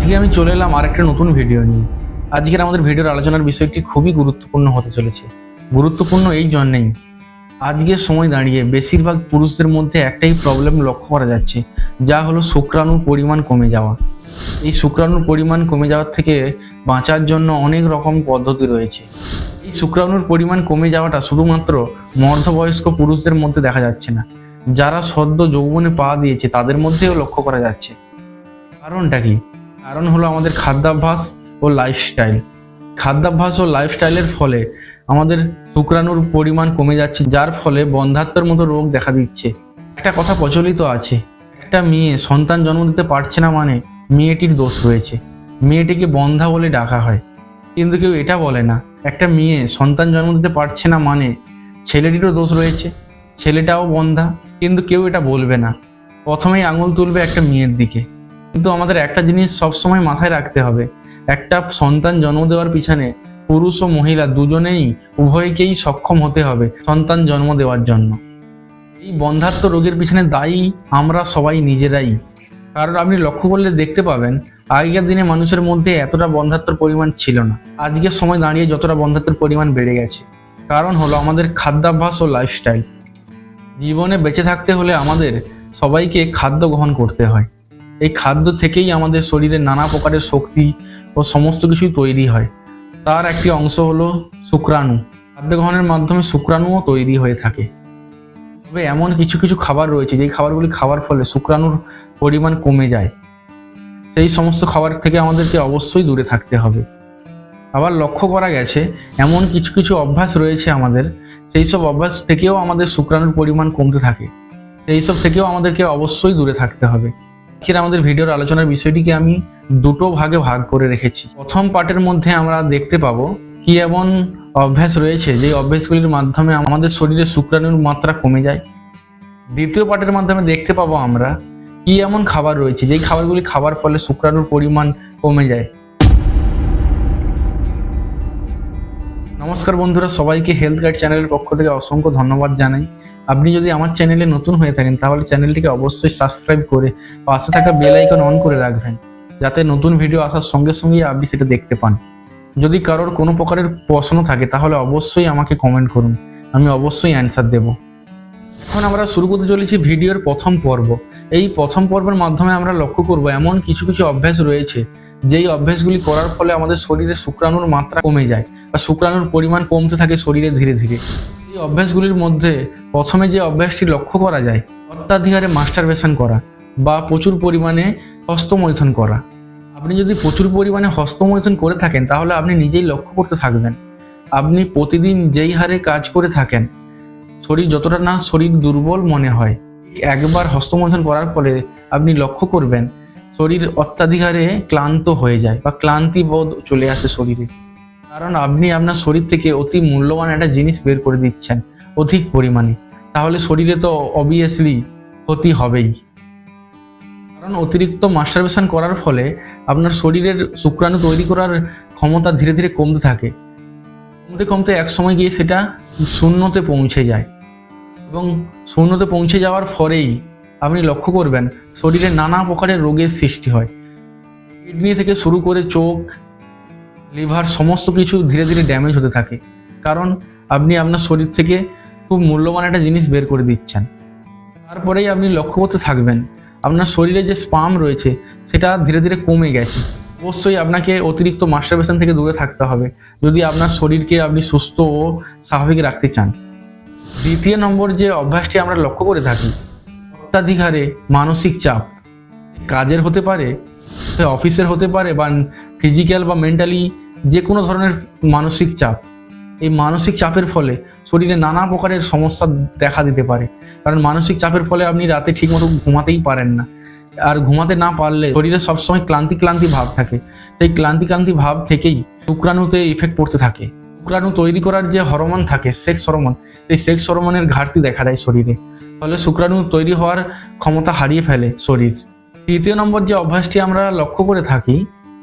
আজকে আমি চলে এলাম আরেকটা নতুন ভিডিও নিয়ে। আজকের আমাদের ভিডিওর আলোচনার বিষয়টি খুবই গুরুত্বপূর্ণ হতে চলেছে। গুরুত্বপূর্ণ এই জন্যেই, আজকের সময় দাঁড়িয়ে বেশিরভাগ পুরুষদের মধ্যে একটাই প্রবলেম লক্ষ্য করা যাচ্ছে, যা হলো শুক্রাণুর পরিমাণ কমে যাওয়া। এই শুক্রাণুর পরিমাণ কমে যাওয়ার থেকে বাঁচার জন্য অনেক রকম পদ্ধতি রয়েছে। এই শুক্রাণুর পরিমাণ কমে যাওয়াটা শুধুমাত্র মধ্যবয়স্ক পুরুষদের মধ্যে দেখা যাচ্ছে না, যারা সদ্য যৌবনে পা দিয়েছে তাদের মধ্যেও লক্ষ্য করা যাচ্ছে। কারণটা কি? কারণ হলো আমাদের খাদ্যাভ্যাস ও লাইফস্টাইল। খাদ্যাভ্যাস ও লাইফস্টাইলের ফলে আমাদের শুক্রাণুর পরিমাণ কমে যাচ্ছে, যার ফলে বন্ধ্যাত্বের মতো রোগ দেখা দিচ্ছে। একটা কথা প্রচলিত আছে, একটা মেয়ে সন্তান জন্ম দিতে পারছে না মানে মেয়েটির দোষ রয়েছে, মেয়েটিকে বন্ধ্যা বলে ডাকা হয়। কিন্তু কেউ এটা বলে না, একটা মেয়ে সন্তান জন্ম দিতে পারছে না মানে ছেলেটিরও দোষ রয়েছে, ছেলেটাও বন্ধ্যা। কিন্তু কেউ এটা বলবে না, প্রথমেই আঙুল তুলবে একটা মেয়ের দিকে। কিন্তু আমাদের একটা জিনিস সবসময় মাথায় রাখতে হবে, একটা সন্তান জন্ম দেওয়ার পিছনে পুরুষ ও মহিলা দুজনেই উভয়কেই সক্ষম হতে হবে সন্তান জন্ম দেওয়ার জন্য। এই বন্ধ্যাত্ব রোগের পিছনে দায়ী আমরা সবাই নিজেরাই। কারণ আপনি লক্ষ্য করলে দেখতে পাবেন, আগেকার দিনে মানুষের মধ্যে এতটা বন্ধ্যাত্বর পরিমাণ ছিল না, আজকের সময় দাঁড়িয়ে যতটা বন্ধ্যাত্বের পরিমাণ বেড়ে গেছে। কারণ হলো আমাদের খাদ্যাভ্যাস ও লাইফস্টাইল। জীবনে বেঁচে থাকতে হলে আমাদের সবাইকে খাদ্য গ্রহণ করতে হয়। এই খাদ্য থেকেই আমাদের শরীরে নানা প্রকারের শক্তি ও সমস্ত কিছুই তৈরি হয়। তার একটি অংশ হলো শুক্রাণু। খাদ্য গ্রহণের মাধ্যমে শুক্রাণুও তৈরি হয়ে থাকে। তবে এমন কিছু কিছু খাবার রয়েছে যেই খাবারগুলি খাওয়ার ফলে শুক্রাণুর পরিমাণ কমে যায়। সেই সমস্ত খাবার থেকে আমাদেরকে অবশ্যই দূরে থাকতে হবে। আবার লক্ষ্য করা গেছে এমন কিছু কিছু অভ্যাস রয়েছে আমাদের, সেই সব অভ্যাস থেকেও আমাদের শুক্রাণুর পরিমাণ কমতে থাকে। সেই সব থেকেও আমাদেরকে অবশ্যই দূরে থাকতে হবে। আজকের আমাদের ভিডিওর আলোচনার বিষয়টিকে আমি দুটো ভাগে ভাগ করে রেখেছি। প্রথম পার্টের মধ্যে আমরা দেখতে পাবো কি এমন অভ্যাস রয়েছে যে অভ্যাসগুলির মাধ্যমে আমাদের শরীরে শুক্রাণুর মাত্রা কমে যায়। দ্বিতীয় পার্টের মাধ্যমে দেখতে পাবো আমরা কি এমন খাবার রয়েছে যেই খাবারগুলি খাবার ফলে শুক্রাণুর পরিমাণ কমে যায়। নমস্কার বন্ধুরা, সবাইকে হেলথ গাইড চ্যানেলের পক্ষ থেকে অসংখ্য ধন্যবাদ জানাই। আপনি যদি আমার চ্যানেলে নতুন হয়ে থাকেন তাহলে চ্যানেলটিকে অবশ্যই সাবস্ক্রাইব করে পাশে থাকা বেল আইকন অন করে রাখবেন, যাতে নতুন ভিডিও আসার সঙ্গে সঙ্গেই আপনি সেটা দেখতে পান। যদি কারোর কোনো প্রকারের প্রশ্ন থাকে তাহলে অবশ্যই আমাকে কমেন্ট করুন, আমি অবশ্যই অ্যান্সার দেব। এখন আমরা শুরু করতে চলেছি ভিডিওর প্রথম পর্ব। এই প্রথম পর্বের মাধ্যমে আমরা লক্ষ্য করব এমন কিছু কিছু অভ্যাস রয়েছে যেই অভ্যাসগুলি করার ফলে আমাদের শরীরে শুক্রাণুর মাত্রা কমে যায় বা শুক্রাণুর পরিমাণ কমতে থাকে শরীরে ধীরে ধীরে। এই অভ্যাসগুলির মধ্যে প্রথমে যে অভ্যাসটি লক্ষ্য করা যায়, অত্যাধিকারে মাস্টারবেশন করা বা প্রচুর পরিমাণে হস্তমৈথুন করা। আপনি যদি প্রচুর পরিমাণে হস্তমৈথুন করে থাকেন তাহলে আপনি নিজেই লক্ষ্য করতে থাকবেন, আপনি প্রতিদিন যেই হারে কাজ করে থাকেন শরীর যতটা না শরীর দুর্বল মনে হয়, একবার হস্তমৈথুন করার ফলে আপনি লক্ষ্য করবেন শরীর অত্যাধিকারে ক্লান্ত হয়ে যায় বা ক্লান্তি বোধ চলে আসে শরীরে। কারণ আপনি আপনার শরীর থেকে অতি মূল্যবান একটা জিনিস বের করে দিচ্ছেন অধিক পরিমাণে, তাহলে শরীরে তো অবভিয়াসলি ক্ষতি হবেই। কারণ অতিরিক্ত মাস্টারবেশন করার ফলে আপনার শরীরের শুক্রাণু তৈরি করার ক্ষমতা ধীরে ধীরে কমতে থাকে, কমতে কমতে এক সময় গিয়ে সেটা শূন্যতে পৌঁছে যায়। এবং শূন্যতে পৌঁছে যাওয়ার পরেই আপনি লক্ষ্য করবেন শরীরে নানা প্রকারের রোগের সৃষ্টি হয়। কিডনি থেকে শুরু করে চোখ, লিভার সমস্ত কিছু ধীরে ধীরে ড্যামেজ হতে থাকে, কারণ আপনি আপনার শরীর থেকে খুব মূল্যবান একটা জিনিস বের করে দিচ্ছেন। তারপরেই আপনি লক্ষ্য করতে থাকবেন আপনার শরীরে যে স্পাম রয়েছে সেটা ধীরে ধীরে কমে গেছে। অবশ্যই আপনাকে অতিরিক্ত মাস্টারবেশন থেকে দূরে থাকতে হবে যদি আপনার শরীরকে আপনি সুস্থ ও স্বাভাবিক রাখতে চান। দ্বিতীয় নম্বর যে অভ্যাসটি আমরা লক্ষ্য করে থাকি, অত্যাধিকারে মানসিক চাপ। কাজের হতে পারে, সে অফিসের হতে পারে, বা ফিজিক্যাল বা মেন্টালি যে কোনো ধরনের মানসিক চাপ। এই মানসিক চাপের ফলে শরীরে নানা প্রকারের সমস্যা দেখা দিতে পারে। কারণ মানসিক চাপের ফলে আপনি রাতে ঠিকমতো ঘুমাতেই পারেন না, আর ঘুমাতে না পারলে শরীরে সবসময় ক্লান্তি ক্লান্তি ভাব থাকে। সেই ক্লান্তি ক্লান্তি ভাব থেকেই শুক্রাণুতে ইফেক্ট পড়তে থাকে। শুক্রাণু তৈরি করার যে হরমোন থাকে সেক্স হরমোন, সেই সেক্স হরমোনের ঘাটতি দেখা দেয় শরীরে, ফলে শুক্রাণু তৈরি হওয়ার ক্ষমতা হারিয়ে ফেলে শরীর। তৃতীয় নম্বর যে অভ্যাসটি আমরা লক্ষ্য করে থাকি,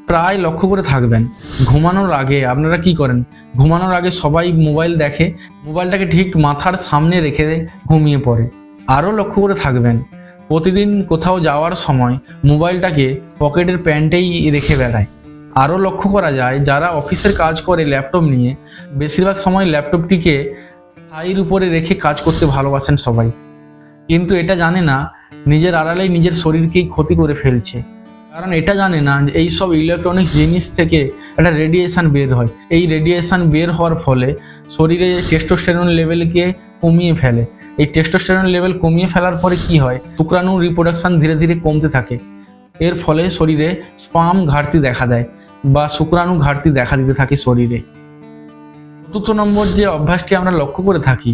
প্রায় লক্ষ্য করে থাকবেন, ঘুমানোর আগে আপনারা কি করেন? ঘুমানোর আগে সবাই মোবাইল দেখে, মোবাইলটাকে ঠিক মাথার সামনে রেখে ঘুমিয়ে পড়ে। আরও লক্ষ্য করে থাকবেন প্রতিদিন কোথাও যাওয়ার সময় মোবাইলটাকে পকেটের প্যান্টেই রেখে বেড়ায়। আরও লক্ষ্য করা যায় যারা অফিসের কাজ করে ল্যাপটপ নিয়ে, বেশিরভাগ সময় ল্যাপটপটিকে থাইয়ের উপরে রেখে কাজ করতে ভালোবাসেন সবাই, কিন্তু এটা জানে না নিজের আড়ালেই নিজের শরীরকেই ক্ষতি করে ফেলছে। কারণ এটা জানে না যে এই সব ইলেকট্রনিক জিনিস থেকে একটা রেডিয়েশন বের হয়। এই রেডিয়েশন বের হওয়ার ফলে শরীরে টেস্টোস্টেরন লেভেলকে কমিয়ে ফেলে। এই টেস্টোস্টেরন লেভেল কমিয়ে ফেলার পরে কি হয়, শুক্রাণুর রিপ্রোডাকশন ধীরে ধীরে কমতে থাকে। এর ফলে শরীরে স্পার্ম ঘাটতি দেখা দেয় বা শুক্রাণু ঘাটতি দেখা দিতে থাকে শরীরে। চতুর্থ নম্বর যে অভ্যাসটি আমরা লক্ষ্য করে থাকি,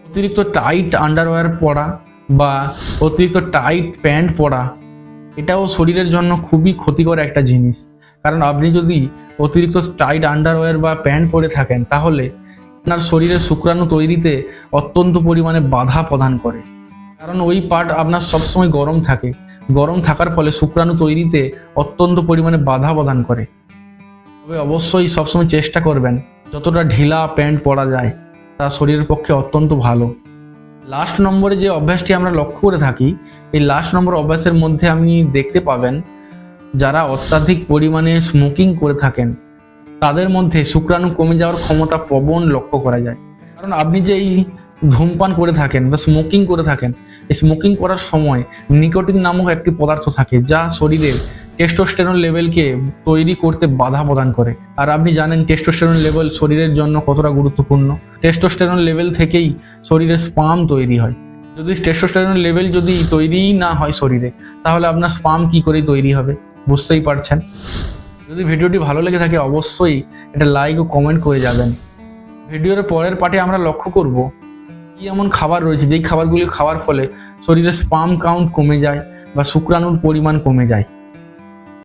অতিরিক্ত টাইট আন্ডারওয়্যার পরা বা অতিরিক্ত টাইট প্যান্ট পরা, এটাও শরীরের জন্য খুবই ক্ষতিকর একটা জিনিস। কারণ আপনি যদি অতিরিক্ত টাইট আন্ডারওয়্যার বা প্যান্ট পরে থাকেন তাহলে আপনার শরীরের শুক্রাণু তৈরিতে অত্যন্ত পরিমাণে বাধা প্রদান করে। কারণ ওই পার্ট আপনার সবসময় গরম থাকে, গরম থাকার ফলে শুক্রাণু তৈরিতে অত্যন্ত পরিমাণে বাধা প্রদান করে। তবে অবশ্যই সবসময় চেষ্টা করবেন যতটা ঢিলা প্যান্ট পরা যায়, তা শরীরের পক্ষে অত্যন্ত ভালো। লাস্ট নম্বরে যে অভ্যাসটি আমরা লক্ষ্য করে থাকি, এই লাস্ট নম্বর অভ্যাসের মধ্যে আপনি দেখতে পাবেন যারা অত্যাধিক পরিমাণে স্মোকিং করে থাকেন তাদের মধ্যে শুক্রাণু কমে যাওয়ার ক্ষমতা প্রবণ লক্ষ্য করা যায়। কারণ আপনি যে এই ধূমপান করে থাকেন বা স্মোকিং করে থাকেন, এই স্মোকিং করার সময় নিকোটিন নামক একটি পদার্থ থাকে যা শরীরের টেস্টোস্টেরন লেভেলকে তৈরি করতে বাধা প্রদান করে। আর আপনি জানেন টেস্টোস্টেরন লেভেল শরীরের জন্য কতটা গুরুত্বপূর্ণ। টেস্টোস্টেরন লেভেল থেকেই শরীরে স্পার্ম তৈরি হয়। যদি টেস্টোস্টেরন লেভেল যদি তৈরিই না হয় শরীরে, তাহলে আপনার স্পার্ম কি করে তৈরি হবে বুঝতেই পারছেন। যদি ভিডিওটি ভালো লেগে থাকে অবশ্যই এটা লাইক ও কমেন্ট করে যাবেন। ভিডিওর পরের পার্টে আমরা লক্ষ্য করব কি এমন খাবার রয়েছে যেই খাবারগুলি খাওয়ার ফলে শরীরে স্পার্ম কাউন্ট কমে যায় বা শুক্রাণুর পরিমাণ কমে যায়।